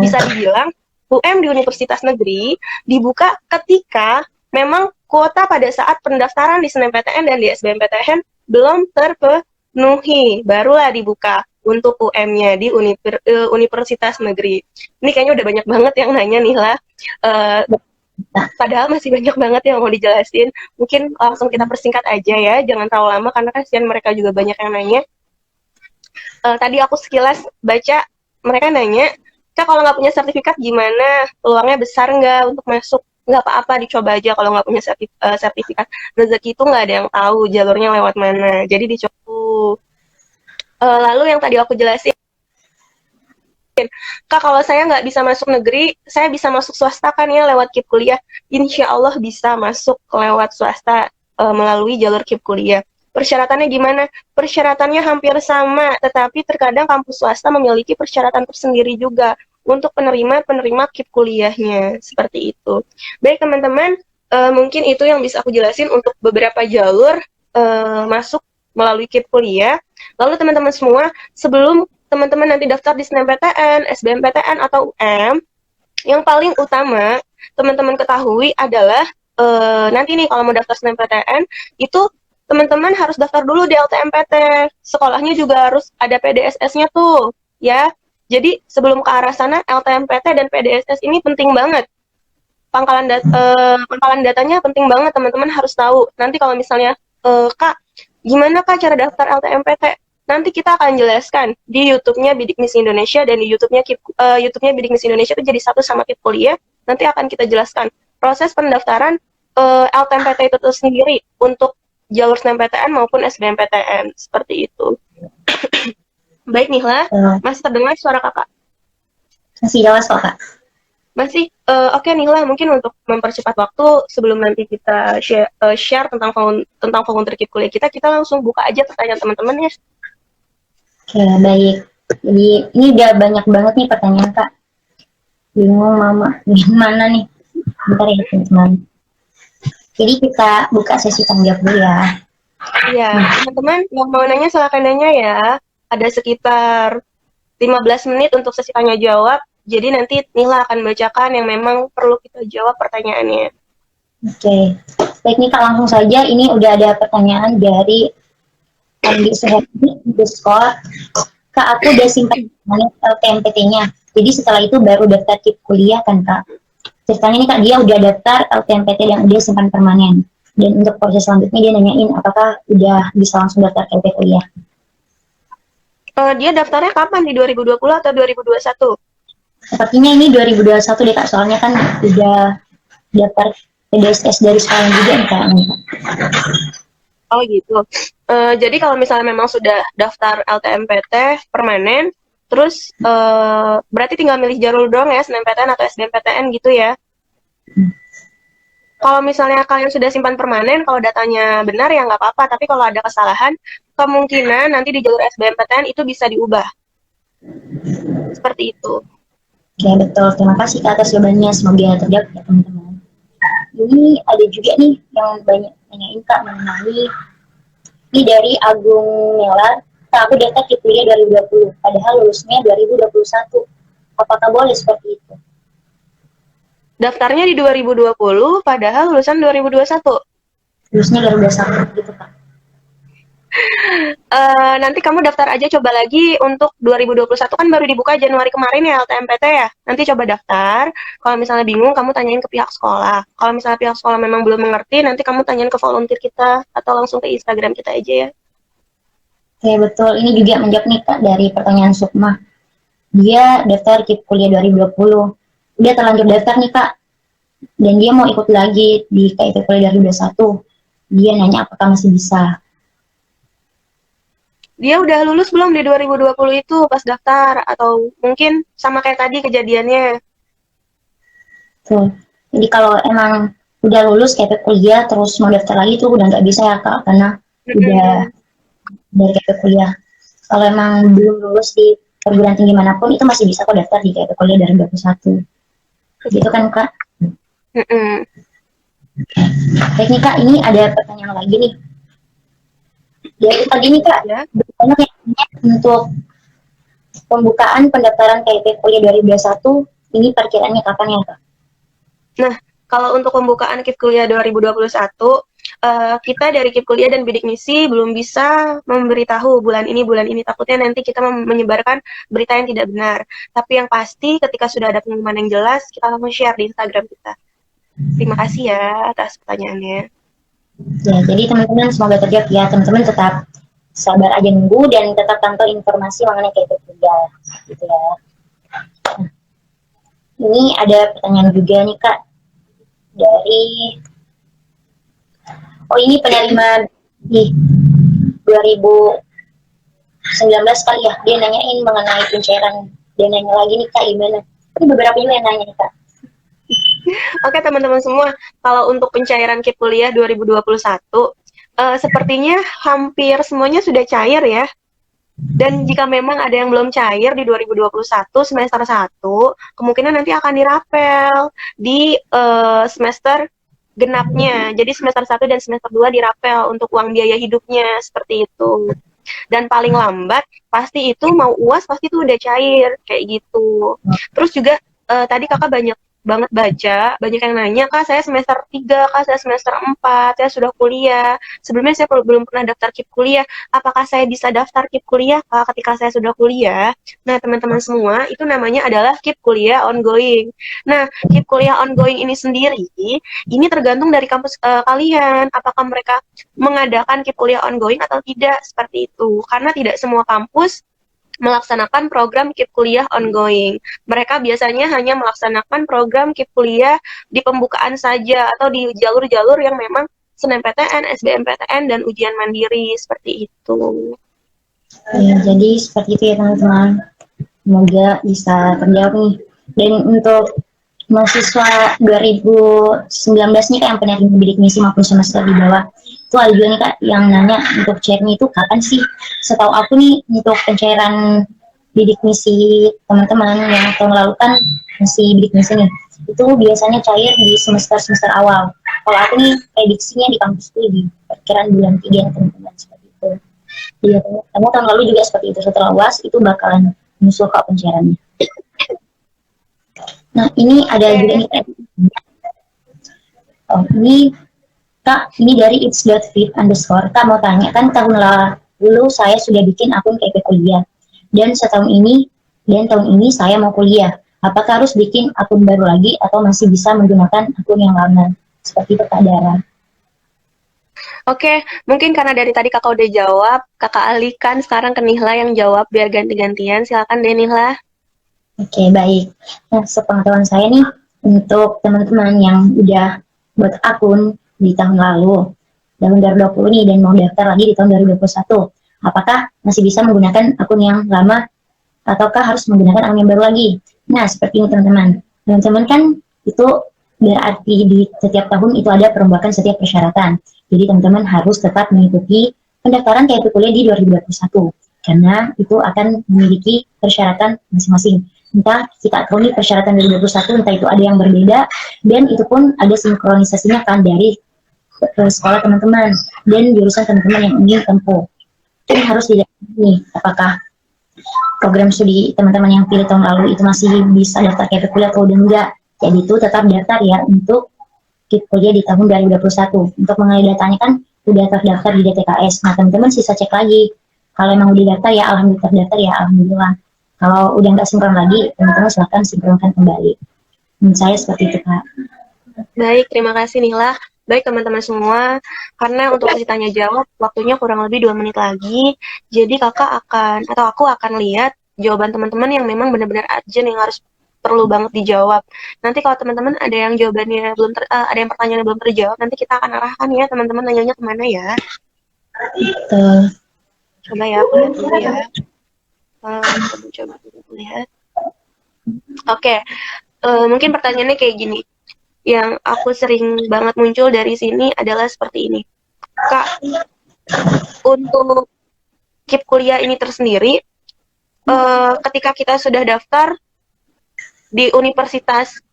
Bisa dibilang, UM di universitas negeri dibuka ketika memang kuota pada saat pendaftaran di SNMPTN dan di SBMPTN belum terpenuhi, barulah dibuka. untuk UM-nya di Universitas Negeri. Ini kayaknya udah banyak banget yang nanya nih lah. Eh, Padahal masih banyak banget yang mau dijelasin. Mungkin langsung kita persingkat aja ya, jangan terlalu lama karena kasihan mereka juga banyak yang nanya. Tadi aku sekilas baca, mereka nanya, Kak kalau nggak punya sertifikat gimana? Peluangnya besar nggak untuk masuk? Nggak apa-apa, dicoba aja kalau nggak punya sertifikat. Rezeki itu nggak ada yang tahu jalurnya lewat mana. Jadi dicoba. Lalu yang tadi aku jelasin, Kak kalau saya nggak bisa masuk negeri, saya bisa masuk swasta kan ya lewat KIP kuliah. Insya Allah bisa masuk lewat swasta melalui jalur KIP kuliah. Persyaratannya gimana? Persyaratannya hampir sama, tetapi terkadang kampus swasta memiliki persyaratan tersendiri juga untuk penerima KIP kuliahnya, seperti itu. Baik teman-teman, mungkin itu yang bisa aku jelasin untuk beberapa jalur masuk melalui KIP kuliah. Lalu teman-teman semua, sebelum teman-teman nanti daftar di SNMPTN, SBMPTN, atau UM, yang paling utama teman-teman ketahui adalah nanti nih kalau mau daftar SNMPTN, itu teman-teman harus daftar dulu di LTMPT. Sekolahnya juga harus ada PDSS-nya tuh, ya. Jadi sebelum ke arah sana, LTMPT dan PDSS ini penting banget. Pangkalan datanya penting banget, teman-teman harus tahu. Nanti kalau misalnya, Kak, gimana Kak cara daftar LTMPT? Nanti kita akan jelaskan di YouTube-nya Bidik Misi Indonesia dan di YouTube-nya Bidik Misi Indonesia itu jadi satu sama KIP kuliah. Nanti akan kita jelaskan proses pendaftaran LTMPT itu sendiri untuk jalur SNMPTN maupun SBMPTN seperti itu. Baik nih lah, masih terdengar suara kakak? Masih jelas kok Kak. Masih oke nih lah, mungkin untuk mempercepat waktu sebelum nanti kita share tentang volunteer KIP kuliah kita langsung buka aja pertanyaan teman-teman ya. Oke, baik. Jadi ini udah banyak banget nih pertanyaan Kak. Bingung Mama, gimana nih? Bentar ya teman-teman. Jadi kita buka sesi tanya jawab dulu ya. Iya, teman-teman yang mau nanya silakan nanya ya. Ada sekitar 15 menit untuk sesi tanya jawab. Jadi nanti Nila akan bacakan yang memang perlu kita jawab pertanyaannya. Oke. Baik nih Kak, langsung saja. Ini udah ada pertanyaan dari Andi Suherdi di sekolah. Kak, aku udah simpan LTMPT-nya. Jadi setelah itu baru daftar KIP kuliah kan Kak. Ceritanya nih Kak, dia udah daftar LTMPT dan udah simpan permanen. Dan untuk proses selanjutnya dia nanyain apakah udah bisa langsung daftar KIP kuliah. Dia daftarnya kapan? Di 2020 atau 2021? Sepertinya ini 2021 deh Kak, soalnya kan udah daftar PDSS dari sekolah juga nih Kak. Oh gitu. Jadi kalau misalnya memang sudah daftar LTMPT permanen, terus berarti tinggal milih jalur doang ya, SNMPTN atau SBMPTN gitu ya. Kalau misalnya kalian sudah simpan permanen, kalau datanya benar ya nggak apa-apa. Tapi kalau ada kesalahan, kemungkinan nanti di jalur SBMPTN itu bisa diubah. Seperti itu. Oke, betul. Terima kasih Kak atas jawabannya. Semoga terjawab ya teman-teman. Ini ada juga nih yang banyak nanyain Kak mengenai ini dari Agung Mela. Kak, aku daftar KIP kuliah 2020, padahal lulusnya 2021. Apakah boleh seperti itu? Daftarnya di 2020, padahal lulusan 2021. Lulusnya 2021 gitu Kak. Nanti kamu daftar aja coba lagi untuk 2021 kan baru dibuka Januari kemarin ya LTMPT ya. Nanti coba daftar. Kalau misalnya bingung kamu tanyain ke pihak sekolah. Kalau misalnya pihak sekolah memang belum mengerti, nanti kamu tanyain ke volunteer kita atau langsung ke Instagram kita aja ya. Oke, betul. Ini juga menjawab nih Kak dari pertanyaan Sukma. Dia daftar KIP kuliah 2020. Dia terlanjur daftar nih Kak. Dan dia mau ikut lagi di KIP kuliah 2021. Dia nanya apakah masih bisa. Dia udah lulus belum di 2020 itu pas daftar? Atau mungkin sama kayak tadi kejadiannya? Tuh. Jadi kalau emang udah lulus KIP kuliah terus mau daftar lagi tuh udah nggak bisa ya Kak. Karena udah dari KIP kuliah. Kalau emang belum lulus di perguruan tinggi manapun itu masih bisa kok daftar di KIP kuliah 2021. Gitu kan Kak? Baik nih Kak, ini ada pertanyaan lagi nih. Dari tadi nih Kak, Ya. banyak yang nanya untuk pembukaan pendaftaran KIP kuliah 2021, ini perkiraannya kapan ya Kak? Nah, kalau untuk pembukaan KIP kuliah 2021, kita dari KIP Kuliah dan Bidik Misi belum bisa memberitahu bulan ini, takutnya nanti kita menyebarkan berita yang tidak benar. Tapi yang pasti ketika sudah ada pengumuman yang jelas, kita akan share di Instagram kita. Terima kasih ya atas pertanyaannya. Ya, jadi teman-teman semoga terjawab ya. Teman-teman tetap sabar aja nunggu dan tetap pantau informasi mengenai KIP Kuliah, gitu ya. Nah, ini ada pertanyaan juga nih Kak dari ini penerima di 2019 kali ya, dia nanyain mengenai pencairan dananya lagi nih Kak, gimana? Ini beberapa juga yang nanya nih Kak. Oke teman-teman semua, kalau untuk pencairan KIP Kuliah 2021, sepertinya hampir semuanya sudah cair ya. Dan jika memang ada yang belum cair di 2021 semester 1, kemungkinan nanti akan dirapel di semester genapnya. Jadi semester 1 dan semester 2 dirapel untuk uang biaya hidupnya, seperti itu. Dan paling lambat, pasti itu mau UAS pasti itu udah cair, kayak gitu. Terus juga tadi kakak banyak banget baca, banyak yang nanya, Kak saya semester 3, Kak saya semester 4, saya sudah kuliah. Sebelumnya saya belum pernah daftar KIP kuliah, apakah saya bisa daftar KIP kuliah Kak ketika saya sudah kuliah? Nah teman-teman semua, itu namanya adalah KIP kuliah ongoing. Nah KIP kuliah ongoing ini sendiri, ini tergantung dari kampus kalian, apakah mereka mengadakan KIP kuliah ongoing atau tidak, seperti itu. Karena tidak semua kampus melaksanakan program KIP kuliah ongoing. Mereka biasanya hanya melaksanakan program KIP kuliah di pembukaan saja atau di jalur-jalur yang memang SNMPTN, SBMPTN, dan ujian mandiri, seperti itu. Ya, jadi seperti itu ya teman-teman. Semoga bisa terjawab nih. Dan untuk mahasiswa 2019 nih Kak yang penerima bidik misi maupun semester di bawah, itu ada juga nih Kak yang nanya untuk cairnya itu kapan sih? Setahu aku nih untuk pencairan bidik misi teman-teman yang tahun lalu kan masih bidik misi nih, itu biasanya cair di semester-semester awal. Kalau aku nih prediksinya di kampus itu di perkiraan bulan 3 teman-teman, seperti itu. Iya, kamu tahun lalu juga seperti itu, setelah UAS itu bakalan menyusul Kak pencairannya. Nah ini ada juga nih Kak. Ini Kak, ini dari it's.fit_. Kak mau tanya, kan tahun lalu saya sudah bikin akun KIP kuliah. Dan tahun ini saya mau kuliah. Apakah harus bikin akun baru lagi atau masih bisa menggunakan akun yang lama? Seperti itu Kak Dara. Oke, mungkin karena dari tadi kakak udah jawab, kakak alihkan sekarang ke Nihla yang jawab biar ganti-gantian. Silakan deh Nihla. Oke, baik. Nah, sepengetahuan saya nih, untuk teman-teman yang udah buat akun di tahun lalu, tahun 2020 nih, dan mau daftar lagi di tahun 2021, apakah masih bisa menggunakan akun yang lama, ataukah harus menggunakan akun yang baru lagi? Nah, seperti ini teman-teman. Teman-teman kan itu berarti di setiap tahun itu ada perombakan setiap persyaratan. Jadi teman-teman harus tetap mengikuti pendaftaran KIP kuliah di 2021, karena itu akan memiliki persyaratan masing-masing. Entah kita tahu nih persyaratan dari 2021, entah itu ada yang berbeda, dan itu pun ada sinkronisasinya kan dari sekolah teman-teman dan jurusan teman-teman yang ingin tempuh. Ini harus dilihat nih, apakah program studi teman-teman yang pilih tahun lalu itu masih bisa daftar KIP kuliah atau enggak. Jadi itu tetap daftar ya untuk KIP kuliah di tahun 2021. Untuk mengenai datanya kan udah terdaftar di DTKS. Nah teman-teman sisa cek lagi. Kalau emang udah daftar ya alhamdulillah, terdaftar ya alhamdulillah. Kalau udah nggak sinkron lagi, teman-teman silahkan sinkronkan kembali. Menurut saya seperti itu, Kak. Baik, terima kasih Nihla. Baik teman-teman semua, karena untuk sesi tanya jawab waktunya kurang lebih 2 menit lagi. Jadi aku akan lihat jawaban teman-teman yang memang benar-benar urgent yang harus perlu banget dijawab. Nanti kalau teman-teman ada yang jawabannya ada yang pertanyaannya belum terjawab, nanti kita akan arahkan ya teman-teman nanyanya kemana ya. Betul. Coba ya, aku lihat dulu ya. Coba lihat. Oke, mungkin pertanyaannya kayak gini. Yang aku sering banget muncul dari sini adalah seperti ini. Kak, untuk KIP kuliah ini tersendiri, ketika kita sudah daftar di universitas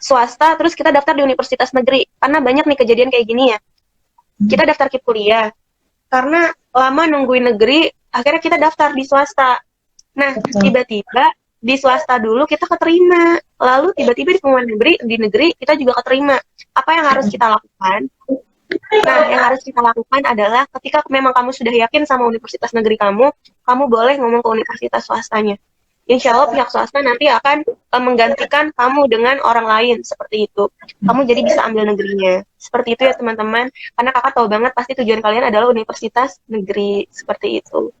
swasta, terus kita daftar di universitas negeri, karena banyak nih kejadian kayak gini ya. Kita daftar KIP kuliah, karena lama nungguin negeri, akhirnya kita daftar di swasta. Nah, tiba-tiba di swasta dulu kita keterima, lalu tiba-tiba di pengumuman negeri kita juga keterima. Apa yang harus kita lakukan? Nah, yang harus kita lakukan adalah ketika memang kamu sudah yakin sama universitas negeri kamu, kamu boleh ngomong ke universitas swastanya. Insya Allah pihak swasta nanti akan menggantikan kamu dengan orang lain seperti itu. Kamu jadi bisa ambil negerinya. Seperti itu ya teman-teman. Karena kakak tahu banget pasti tujuan kalian adalah universitas negeri seperti itu.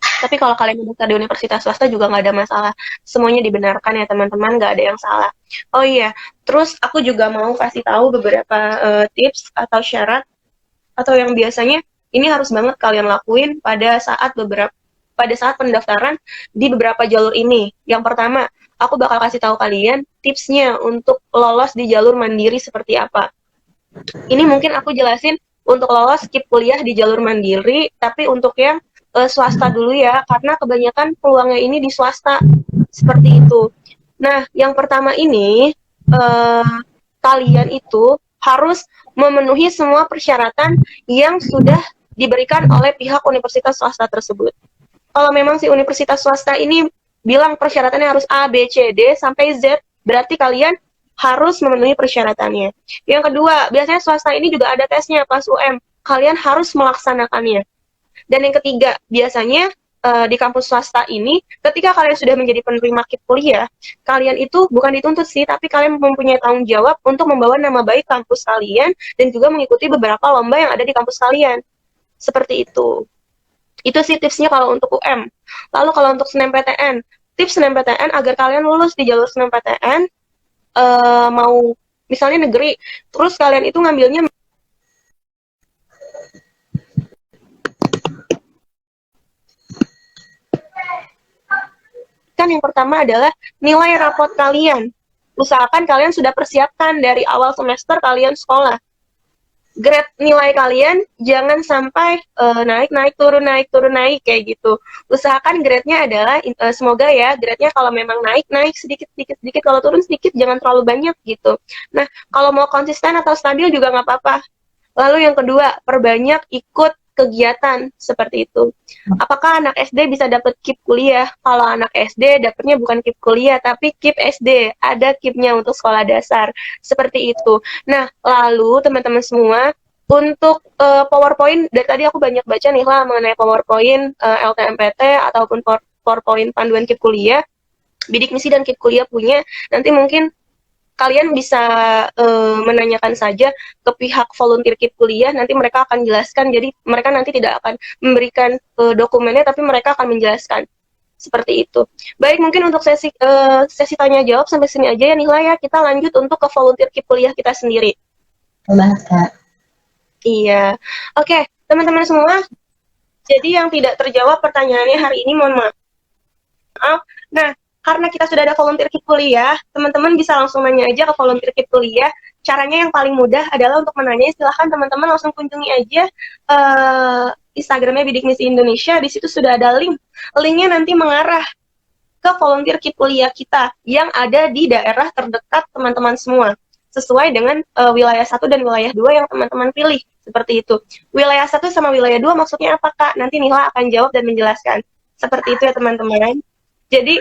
Tapi kalau kalian mendaftar di universitas swasta juga nggak ada masalah. Semuanya dibenarkan ya teman-teman, nggak ada yang salah. Oh iya, terus aku juga mau kasih tahu beberapa tips atau syarat atau yang biasanya ini harus banget kalian lakuin pada saat pendaftaran di beberapa jalur ini. Yang pertama, aku bakal kasih tahu kalian tipsnya untuk lolos di jalur mandiri seperti apa. Ini mungkin aku jelasin untuk lolos skip kuliah di jalur mandiri, tapi untuk yang swasta dulu ya, karena kebanyakan peluangnya ini di swasta seperti itu. Nah, yang pertama ini kalian itu harus memenuhi semua persyaratan yang sudah diberikan oleh pihak universitas swasta tersebut. Kalau memang si universitas swasta ini bilang persyaratannya harus A, B, C, D sampai Z, berarti kalian harus memenuhi persyaratannya. Yang kedua, biasanya swasta ini juga ada tesnya pas UM. Kalian harus melaksanakannya. Dan yang ketiga, biasanya di kampus swasta ini, ketika kalian sudah menjadi penerima KIP kuliah, kalian itu bukan dituntut sih, tapi kalian mempunyai tanggung jawab untuk membawa nama baik kampus kalian dan juga mengikuti beberapa lomba yang ada di kampus kalian. Seperti itu. Itu sih tipsnya kalau untuk UM. Lalu kalau untuk SNMPTN, tips SNMPTN agar kalian lulus di jalur SNMPTN, mau misalnya negeri, terus kalian itu ngambilnya kan yang pertama adalah nilai rapot kalian. Usahakan kalian sudah persiapkan dari awal semester kalian sekolah. Grade nilai kalian jangan sampai naik turun naik kayak gitu. Usahakan grade-nya adalah semoga ya grade-nya kalau memang naik sedikit kalau turun sedikit jangan terlalu banyak gitu. Nah, kalau mau konsisten atau stabil juga nggak apa-apa. Lalu yang kedua, perbanyak ikut kegiatan seperti itu. Apakah anak SD bisa dapat KIP kuliah? Kalau anak SD dapatnya bukan KIP kuliah, tapi KIP SD. Ada KIP-nya untuk sekolah dasar. Seperti itu. Nah, lalu teman-teman semua, untuk PowerPoint, dari tadi aku banyak baca nih lah mengenai PowerPoint, LTMPT, ataupun PowerPoint panduan KIP kuliah. Bidik misi dan KIP kuliah punya. Nanti mungkin kalian bisa menanyakan saja ke pihak volunteer KIP kuliah, nanti mereka akan jelaskan, jadi mereka nanti tidak akan memberikan dokumennya, tapi mereka akan menjelaskan. Seperti itu. Baik, mungkin untuk sesi tanya jawab sampai sini aja ya Nihla ya, kita lanjut untuk ke volunteer KIP kuliah kita sendiri. Banget Kak. Iya. Oke, teman-teman semua, jadi yang tidak terjawab pertanyaannya hari ini mohon maaf. Nah, karena kita sudah ada volunteer KIP kuliah, teman-teman bisa langsung nanya aja ke volunteer KIP kuliah. Caranya yang paling mudah adalah untuk menanya, silahkan teman-teman langsung kunjungi aja Instagramnya Bidik Misi Indonesia, di situ sudah ada link. Linknya nanti mengarah ke volunteer KIP kuliah kita yang ada di daerah terdekat teman-teman semua, sesuai dengan wilayah 1 dan wilayah 2 yang teman-teman pilih, seperti itu. Wilayah 1 sama wilayah 2 maksudnya apa, Kak? Nanti Nihla akan jawab dan menjelaskan. Seperti itu ya teman-teman. Jadi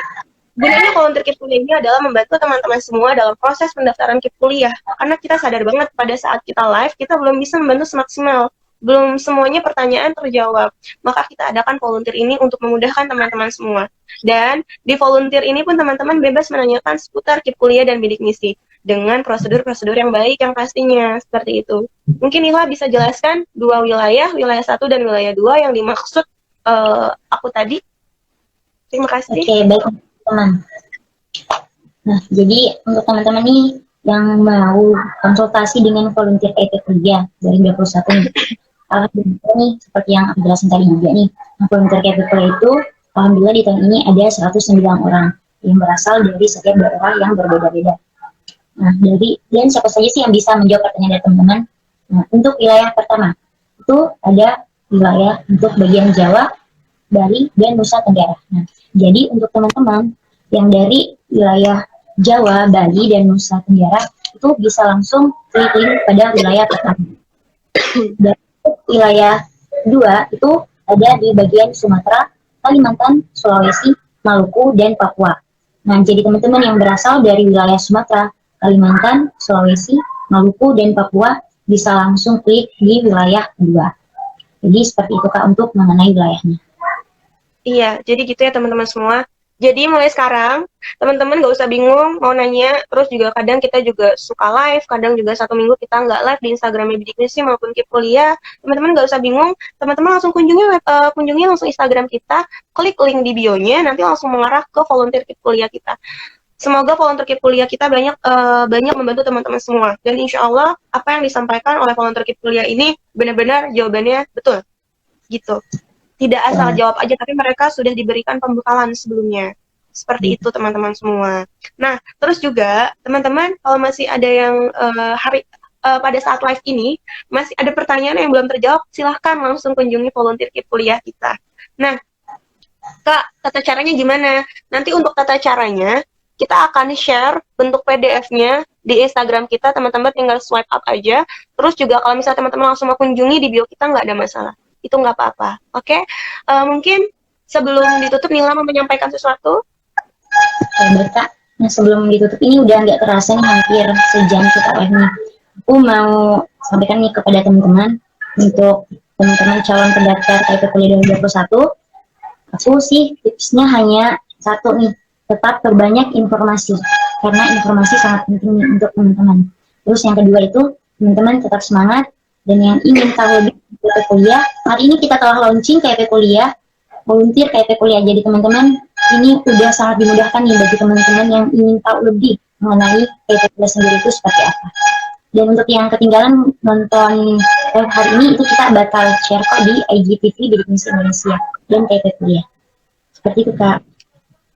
gunanya volunteer KIP kuliah ini adalah membantu teman-teman semua dalam proses pendaftaran KIP kuliah. Karena kita sadar banget pada saat kita live, kita belum bisa membantu semaksimal. Belum semuanya pertanyaan terjawab. Maka kita adakan volunteer ini untuk memudahkan teman-teman semua. Dan di volunteer ini pun teman-teman bebas menanyakan seputar KIP kuliah dan bidik misi. Dengan prosedur-prosedur yang baik yang pastinya. Seperti itu. Mungkin Nihla bisa jelaskan dua wilayah 1 dan wilayah 2 yang dimaksud aku tadi. Terima kasih. Oke, baik teman. Nah, jadi untuk teman-teman nih yang mau konsultasi dengan volunteer KIP kuliah dari 21 nih, alhamdulillah nih seperti yang aku jelasin tadi juga nih, volunteer KIP kuliah itu alhamdulillah di tahun ini ada 109 orang yang berasal dari setiap daerah yang berbeda-beda. Nah, dan siapa saja sih yang bisa menjawab pertanyaan dari teman-teman? Nah, untuk wilayah pertama itu ada wilayah untuk bagian Jawa, Bali, dan Nusa Tenggara. Nah, jadi untuk teman-teman yang dari wilayah Jawa, Bali, dan Nusa Tenggara itu bisa langsung klik link pada wilayah pertama. Dan wilayah 2 itu ada di bagian Sumatera, Kalimantan, Sulawesi, Maluku, dan Papua. Nah, jadi teman-teman yang berasal dari wilayah Sumatera, Kalimantan, Sulawesi, Maluku, dan Papua bisa langsung klik di wilayah kedua. Jadi seperti itu Kak untuk mengenai wilayahnya. Iya, jadi gitu ya teman-teman semua. Jadi mulai sekarang, teman-teman nggak usah bingung mau nanya, terus juga kadang kita juga suka live, kadang juga 1 minggu kita nggak live di Instagramnya Bidik Misi maupun Kip Kuliah. Teman-teman nggak usah bingung, teman-teman langsung kunjungi langsung Instagram kita, klik link di bio-nya, nanti langsung mengarah ke volunteer Kip Kuliah kita. Semoga volunteer Kip Kuliah kita banyak membantu teman-teman semua. Dan insya Allah, apa yang disampaikan oleh volunteer Kip Kuliah ini benar-benar jawabannya betul. Gitu. Tidak asal jawab aja, tapi mereka sudah diberikan pembekalan sebelumnya. Seperti itu teman-teman semua. Nah, terus juga teman-teman kalau masih ada yang pada saat live ini masih ada pertanyaan yang belum terjawab, silahkan langsung kunjungi volunteer Kip Kuliah kita. Nah, Kak, tata caranya gimana? Nanti untuk tata caranya, kita akan share bentuk PDF-nya di Instagram kita, teman-teman tinggal swipe up aja. Terus juga kalau misalnya teman-teman langsung mau kunjungi di bio kita, nggak ada masalah. Itu nggak apa-apa, oke? Mungkin sebelum ditutup, Nila mau menyampaikan sesuatu? Oke, baik Kak. Nah sebelum ditutup ini udah nggak terasa nih hampir sejam kita live nih. Aku mau sampaikan nih kepada teman-teman untuk teman-teman calon pendaftar KIP Kuliah 2021. Aku sih tipsnya hanya satu nih, tetap perbanyak informasi karena informasi sangat penting nih untuk teman-teman. Terus yang kedua itu teman-teman tetap semangat dan yang ingin tahu lebih KIP Kuliah, hari ini kita telah launching KIP Kuliah, volunteer KIP Kuliah. Jadi teman-teman ini udah sangat dimudahkan nih bagi teman-teman yang ingin tahu lebih mengenai KIP Kuliah sendiri itu seperti apa. Dan untuk yang ketinggalan nonton hari ini itu kita bakal share kok di IGTV Bidik Misi Indonesia dan KIP Kuliah. Seperti itu Kak.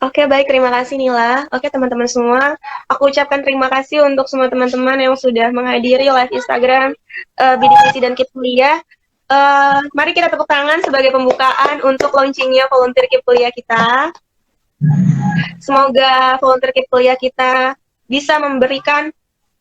Oke, baik. Terima kasih, Nila. Oke, teman-teman semua. Aku ucapkan terima kasih untuk semua teman-teman yang sudah menghadiri live Instagram Bidik Misi dan Kip Kuliah. Mari kita tepuk tangan sebagai pembukaan untuk launchingnya volunteer Kip Kuliah kita. Semoga volunteer Kip Kuliah kita bisa memberikan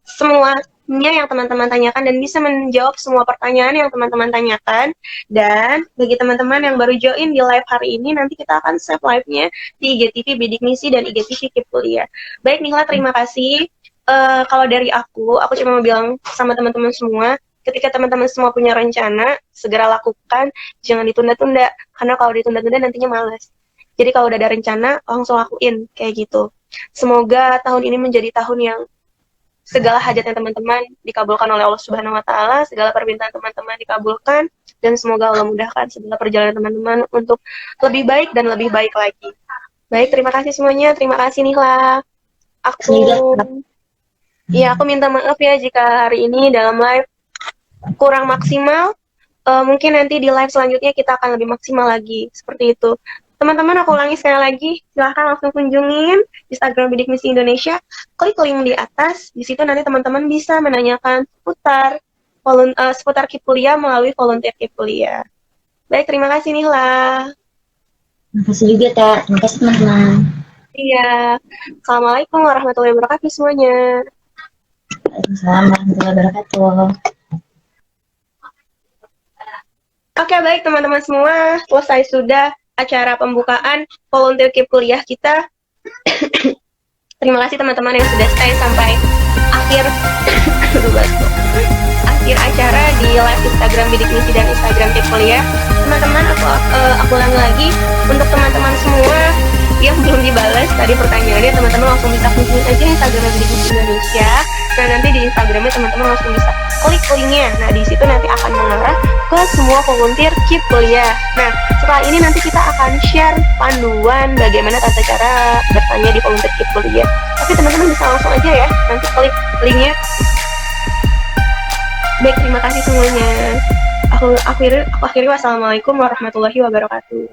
semuanya yang teman-teman tanyakan dan bisa menjawab semua pertanyaan yang teman-teman tanyakan. Dan bagi teman-teman yang baru join di live hari ini, nanti kita akan save live-nya di IGTV Bidik Misi dan IGTV Kip Kuliah. Baik, Nila, terima kasih. Kalau dari aku cuma mau bilang sama teman-teman semua, ketika teman-teman semua punya rencana, segera lakukan, jangan ditunda-tunda. Karena kalau ditunda-tunda nantinya malas. Jadi kalau udah ada rencana, langsung lakuin, kayak gitu. Semoga tahun ini menjadi tahun yang segala hajatnya teman-teman dikabulkan oleh Allah Subhanahu wa Ta'ala, segala permintaan teman-teman dikabulkan, dan semoga Allah mudahkan segala perjalanan teman-teman untuk lebih baik dan lebih baik lagi. Baik, terima kasih semuanya. Terima kasih, Nila. Aku minta maaf ya jika hari ini dalam live kurang maksimal. Mungkin nanti di live selanjutnya kita akan lebih maksimal lagi. Seperti itu. Teman-teman, aku ulangi sekali lagi, silahkan langsung kunjungin Instagram Bidik Misi Indonesia, klik link di atas, di situ nanti teman-teman bisa menanyakan seputar Kip Kuliah melalui volunteer Kip Kuliah. Baik, terima kasih Nila. Terima kasih juga Kak, terima kasih teman-teman. Iya, Assalamualaikum warahmatullahi wabarakatuh semuanya. Waalaikumsalam warahmatullahi wabarakatuh. Oke, baik teman-teman semua, selesai sudah acara pembukaan volunteer Kip Kuliah kita. Terima kasih teman-teman yang sudah stay sampai akhir acara di live Instagram Bidik Misi dan Instagram Kip Kuliah. Teman-teman, aku ulangi lagi untuk teman-teman semua yang belum dibalas tadi pertanyaannya, teman-teman langsung bisa kunjungi aja Instagram Bidik Misi Indonesia. Nah, nanti di Instagramnya teman-teman langsung bisa klik linknya. Nah, di situ nanti akan mengarah ke semua volunteer Kip Kuliah. Nah, setelah ini nanti kita akan share panduan bagaimana tata cara bertanya di volunteer Kip Kuliah. Tapi teman-teman bisa langsung aja ya, nanti klik linknya. Baik, terima kasih semuanya. Aku akhiri wassalamualaikum warahmatullahi wabarakatuh.